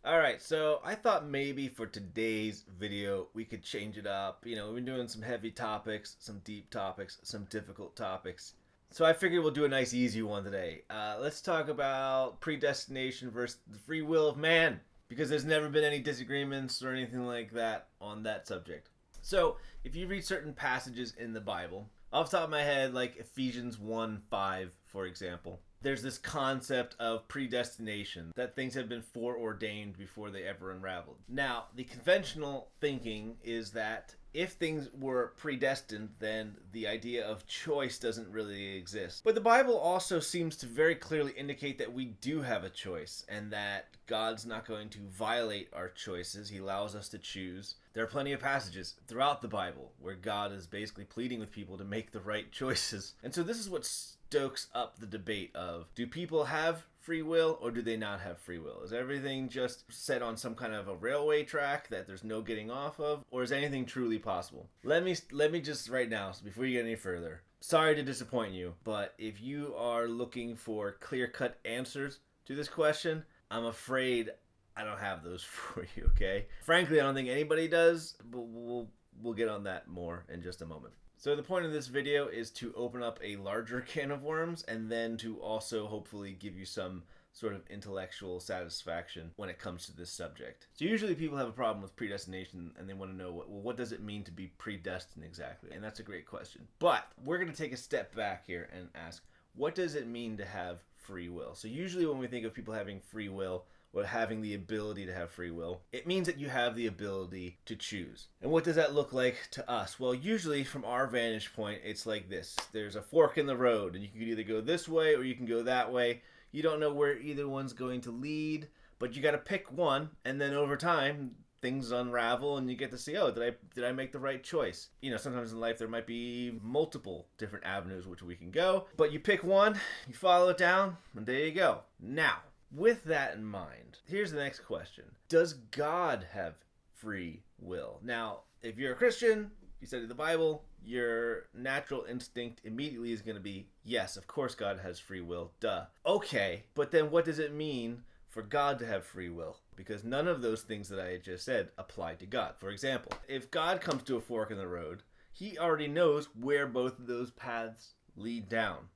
Alright, so I thought maybe for today's video we could change it up. We've been doing some heavy topics, some deep topics, some difficult topics. So I figured we'll do a nice easy one today. Let's talk about predestination versus the free will of man, because there's never been any disagreements or anything like that on that subject. So if you read certain passages in the Bible, off the top of my head, like Ephesians 1:5, for example, there's this concept of predestination, that things have been foreordained before they ever unraveled. Now, the conventional thinking is that if things were predestined, then the idea of choice doesn't really exist. But the Bible also seems to very clearly indicate that we do have a choice, and that God's not going to violate our choices. He allows us to choose. There are plenty of passages throughout the Bible where God is basically pleading with people to make the right choices. And so this is what stokes up the debate of, do people have free will or do they not have free will? Is everything just set on some kind of a railway track that there's no getting off of, or is anything truly possible? Let me just right now, so before you get any further, sorry to disappoint you, but if you are looking for clear-cut answers to this question, I'm afraid I don't have those for you, okay? Frankly, I don't think anybody does, but we'll get on that more in just a moment. So the point of this video is to open up a larger can of worms, and then to also hopefully give you some sort of intellectual satisfaction when it comes to this subject. So usually people have a problem with predestination and they want to know, what does it mean to be predestined exactly? And that's a great question. But we're going to take a step back here and ask, what does it mean to have free will? So usually when we think of people having free will, or having the ability to have free will, it means that you have the ability to choose. And what does that look like to us? Well, usually from our vantage point, it's like this. There's a fork in the road, and you can either go this way or you can go that way. You don't know where either one's going to lead, but you got to pick one, and then over time, things unravel and you get to see, oh, did I make the right choice? Sometimes in life there might be multiple different avenues which we can go, but you pick one, you follow it down, and there you go. Now, with that in mind, here's the next question. Does God have free will? Now, if you're a Christian, you study the Bible, your natural instinct immediately is going to be, yes, of course God has free will, duh. Okay, but then what does it mean for God to have free will? Because none of those things that I just said apply to God. For example, if God comes to a fork in the road, he already knows where both of those paths lead down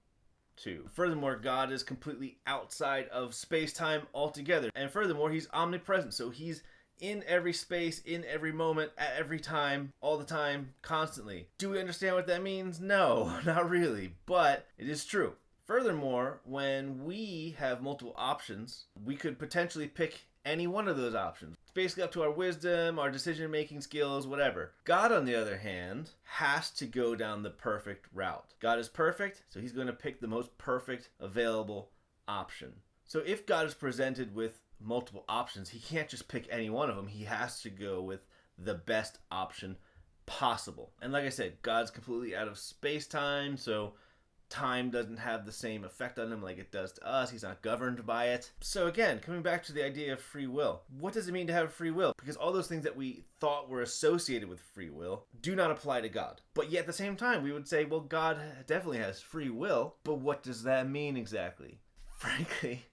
to. Furthermore, God is completely outside of space-time altogether. And furthermore, he's omnipresent. So he's in every space, in every moment, at every time, all the time, constantly. Do we understand what that means? No, not really. But it is true. Furthermore, when we have multiple options, we could potentially pick any one of those options. It's basically up to our wisdom, our decision-making skills, whatever. God, on the other hand, has to go down the perfect route. God is perfect, so he's going to pick the most perfect available option. So if God is presented with multiple options, he can't just pick any one of them. He has to go with the best option possible. And like I said, God's completely out of space-time, so time doesn't have the same effect on him like it does to us. He's not governed by it. So again, coming back to the idea of free will, what does it mean to have free will? Because all those things that we thought were associated with free will do not apply to God. But yet at the same time, we would say, well, God definitely has free will, but what does that mean exactly? Frankly,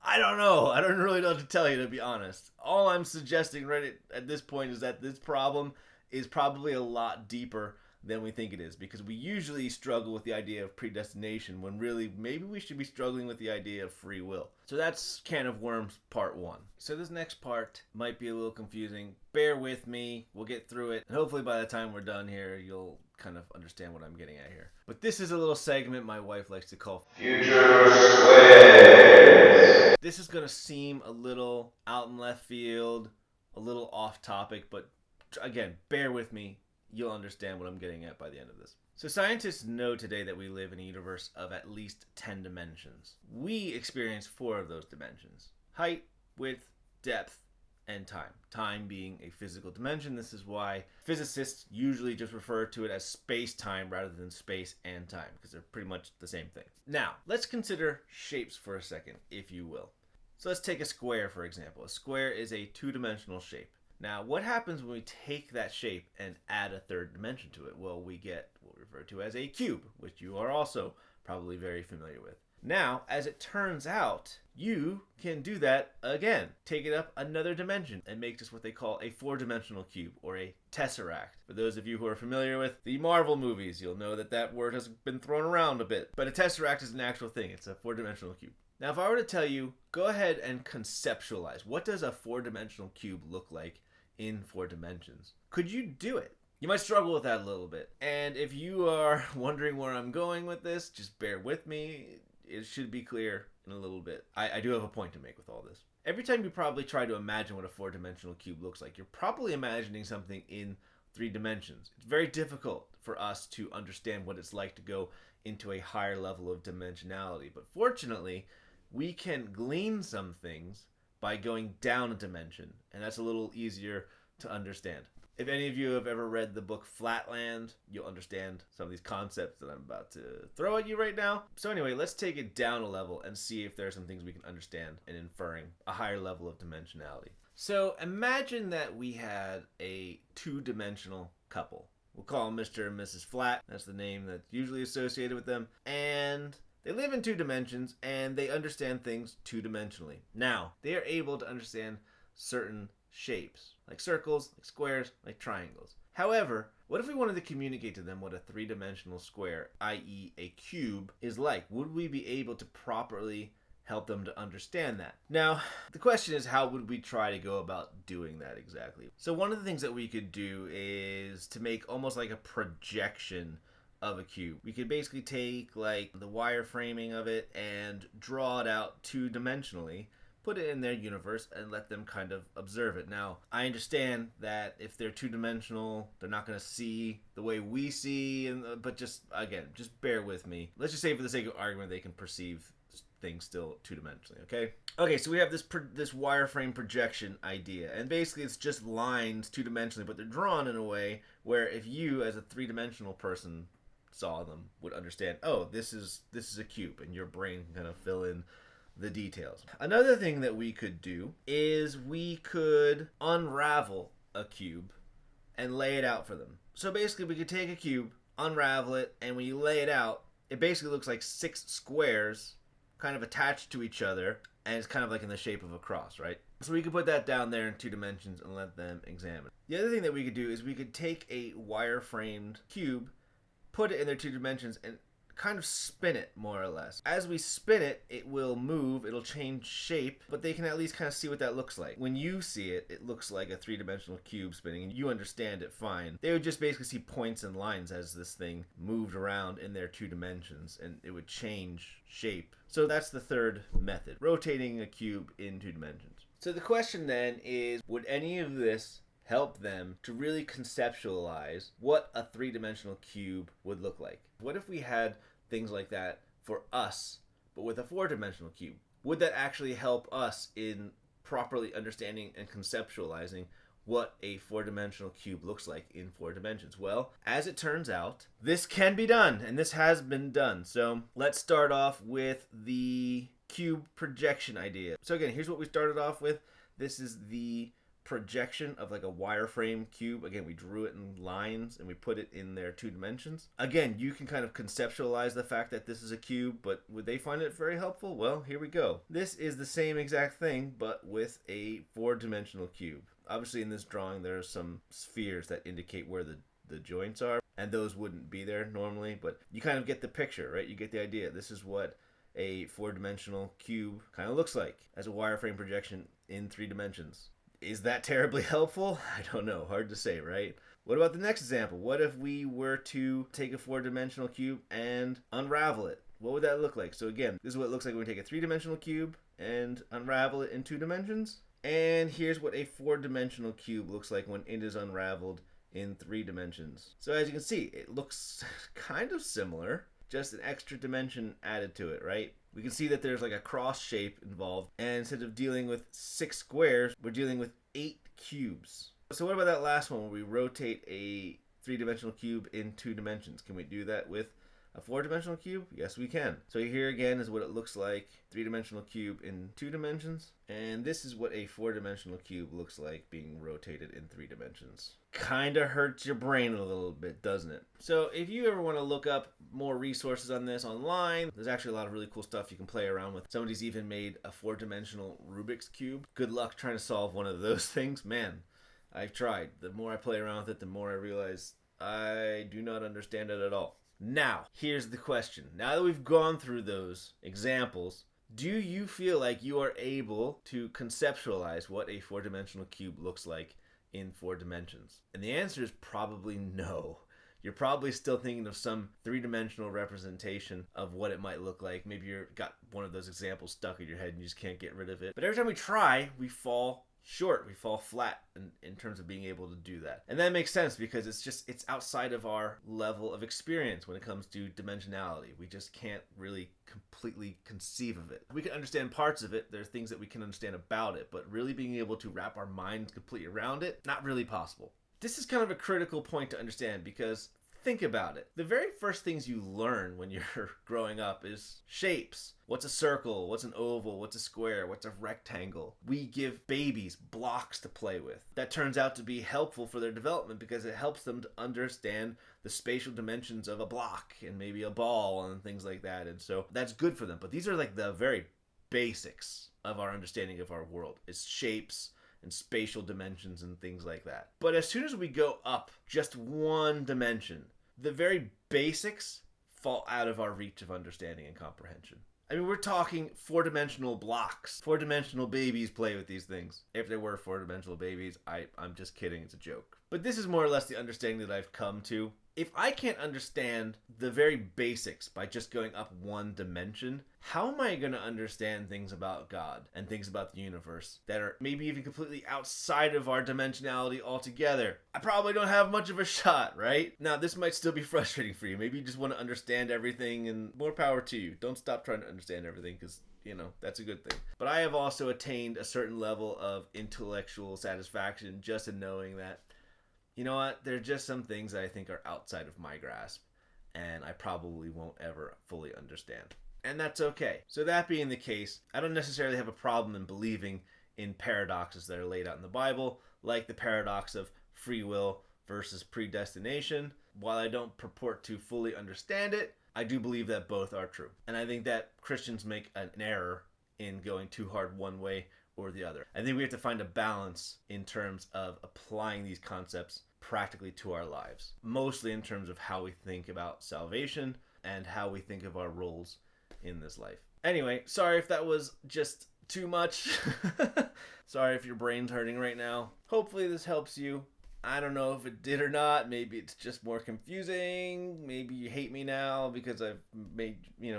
I don't know. I don't really know what to tell you, to be honest. All I'm suggesting right at this point is that this problem is probably a lot deeper than we think it is, because we usually struggle with the idea of predestination when really maybe we should be struggling with the idea of free will. So that's Can of Worms part 1. So this next part might be a little confusing. Bear with me. We'll get through it. And hopefully by the time we're done here, you'll kind of understand what I'm getting at here. But this is a little segment my wife likes to call Future Squids. This is going to seem a little out in left field, a little off topic, but again, bear with me. You'll understand what I'm getting at by the end of this. So scientists know today that we live in a universe of at least 10 dimensions. We experience 4 of those dimensions: height, width, depth, and time. Time being a physical dimension. This is why physicists usually just refer to it as space-time rather than space and time, because they're pretty much the same thing. Now, let's consider shapes for a second, if you will. So let's take a square, for example. A square is a 2-dimensional shape. Now, what happens when we take that shape and add a 3rd dimension to it? Well, we get what we refer to as a cube, which you are also probably very familiar with. Now, as it turns out, you can do that again. Take it up another dimension and make this what they call a four-dimensional cube, or a tesseract. For those of you who are familiar with the Marvel movies, you'll know that that word has been thrown around a bit. But a tesseract is an actual thing. It's a four-dimensional cube. Now, if I were to tell you, go ahead and conceptualize. What does a four-dimensional cube look like in 4 dimensions? Could you do it? You might struggle with that a little bit. And if you are wondering where I'm going with this, just bear with me. It should be clear in a little bit. I do have a point to make with all this. Every time you probably try to imagine what a four-dimensional cube looks like, you're probably imagining something in 3 dimensions. It's very difficult for us to understand what it's like to go into a higher level of dimensionality. But fortunately, we can glean some things by going down a dimension, and that's a little easier to understand. If any of you have ever read the book Flatland, you'll understand some of these concepts that I'm about to throw at you right now. So anyway, let's take it down a level and see if there are some things we can understand in inferring a higher level of dimensionality. So imagine that we had a 2-dimensional couple. We'll call them Mr. and Mrs. Flat. That's the name that's usually associated with them. And they live in 2 dimensions, and they understand things 2-dimensionally. Now, they are able to understand certain shapes, like circles, like squares, like triangles. However, what if we wanted to communicate to them what a 3-dimensional square, i.e. a cube, is like? Would we be able to properly help them to understand that? Now, the question is, how would we try to go about doing that exactly? So one of the things that we could do is to make almost like a projection of a cube. We could basically take like the wireframing of it and draw it out 2-dimensionally, put it in their universe, and let them kind of observe it. Now, I understand that if they're 2-dimensional, they're not going to see the way we see, but just, again, just bear with me. Let's just say for the sake of argument, they can perceive things still 2-dimensionally, okay? Okay, so we have this wireframe projection idea, and basically it's just lines 2-dimensionally, but they're drawn in a way where if you, as a 3-dimensional person, saw them, would understand, oh, this is a cube, and your brain can kind of fill in the details. Another thing that we could do is we could unravel a cube and lay it out for them. So basically we could take a cube, unravel it, and when you lay it out, it basically looks like 6 squares kind of attached to each other, and it's kind of like in the shape of a cross, right? So we could put that down there in 2 dimensions and let them examine. The other thing that we could do is we could take a wireframed cube, put it in their 2 dimensions, and kind of spin it, more or less. As we spin it, it will move, it'll change shape, but they can at least kind of see what that looks like. When you see it, it looks like a 3-dimensional cube spinning, and you understand it fine. They would just basically see points and lines as this thing moved around in their 2 dimensions, and it would change shape. So that's the third method, rotating a cube in 2 dimensions. So the question then is, would any of this help them to really conceptualize what a 3-dimensional cube would look like? What if we had things like that for us, but with a 4-dimensional cube? Would that actually help us in properly understanding and conceptualizing what a 4-dimensional cube looks like in 4 dimensions? Well, as it turns out, this can be done, and this has been done. So let's start off with the cube projection idea. So again, here's what we started off with. This is the projection of like a wireframe cube. Again, we drew it in lines and we put it in their 2 dimensions. Again, you can kind of conceptualize the fact that this is a cube, but would they find it very helpful? Well, here we go. This is the same exact thing, but with a 4-dimensional cube. Obviously, in this drawing, there are some spheres that indicate where the joints are, and those wouldn't be there normally, but you kind of get the picture, right? You get the idea. This is what a 4-dimensional cube kind of looks like as a wireframe projection in 3 dimensions. Is that terribly helpful? I don't know. Hard to say, right? What about the next example? What if we were to take a 4-dimensional cube and unravel it? What would that look like? So again, this is what it looks like when we take a 3-dimensional cube and unravel it in 2 dimensions. And here's what a 4-dimensional cube looks like when it is unraveled in 3 dimensions. So as you can see, it looks kind of similar, just an extra dimension added to it, right? We can see that there's like a cross shape involved, and instead of dealing with 6 squares, we're dealing with 8 cubes. So what about that last one where we rotate a 3-dimensional cube in 2 dimensions? Can we do that with A four-dimensional cube? Yes, we can. So here again is what it looks like. Three-dimensional cube in 2 dimensions. And this is what a four-dimensional cube looks like being rotated in 3 dimensions. Kinda hurts your brain a little bit, doesn't it? So if you ever want to look up more resources on this online, there's actually a lot of really cool stuff you can play around with. Somebody's even made a 4-dimensional Rubik's Cube. Good luck trying to solve one of those things. Man, I've tried. The more I play around with it, the more I realize I do not understand it at all. Now, here's the question. Now that we've gone through those examples, do you feel like you are able to conceptualize what a 4-dimensional cube looks like in 4 dimensions? And the answer is probably no. You're probably still thinking of some 3-dimensional representation of what it might look like. Maybe you've got one of those examples stuck in your head and you just can't get rid of it. But every time we try, we fall short. We fall flat in terms of being able to do that. And that makes sense because it's outside of our level of experience when it comes to dimensionality. We just can't really completely conceive of it. We can understand parts of it. There are things that we can understand about it, but really being able to wrap our minds completely around it, not really possible. This is kind of a critical point to understand because think about it. The very first things you learn when you're growing up is shapes. What's a circle? What's an oval? What's a square? What's a rectangle? We give babies blocks to play with. That turns out to be helpful for their development because it helps them to understand the spatial dimensions of a block and maybe a ball and things like that. And so that's good for them. But these are like the very basics of our understanding of our world. It's shapes and spatial dimensions and things like that. But as soon as we go up just 1 dimension, the very basics fall out of our reach of understanding and comprehension. I mean, we're talking 4-dimensional blocks. 4-dimensional babies play with these things. If there were 4-dimensional babies, I'm just kidding, it's a joke. But this is more or less the understanding that I've come to. If I can't understand the very basics by just going up 1 dimension, how am I going to understand things about God and things about the universe that are maybe even completely outside of our dimensionality altogether? I probably don't have much of a shot, right? Now, this might still be frustrating for you. Maybe you just want to understand everything, and more power to you. Don't stop trying to understand everything because, that's a good thing. But I have also attained a certain level of intellectual satisfaction just in knowing that, you know what, there are just some things that I think are outside of my grasp, and I probably won't ever fully understand. And that's okay. So that being the case, I don't necessarily have a problem in believing in paradoxes that are laid out in the Bible, like the paradox of free will versus predestination. While I don't purport to fully understand it, I do believe that both are true. And I think that Christians make an error in going too hard one way or the other. I think we have to find a balance in terms of applying these concepts practically to our lives, mostly in terms of how we think about salvation and how we think of our roles in this life. Anyway, sorry if that was just too much. Sorry if your brain's hurting right now. Hopefully this helps you. I don't know if it did or not. Maybe it's just more confusing. Maybe you hate me now because I've made,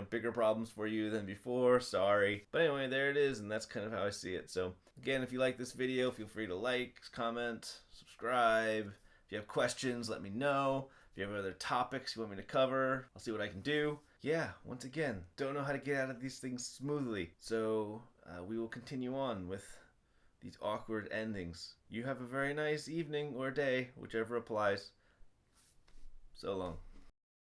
bigger problems for you than before. Sorry. But anyway, there it is, and that's kind of how I see it. So again, if you like this video, feel free to like, comment, subscribe. If you have questions, let me know. If you have other topics you want me to cover, I'll see what I can do. Yeah, once again, don't know how to get out of these things smoothly. So we will continue on with these awkward endings. You have a very nice evening or day, whichever applies. So long.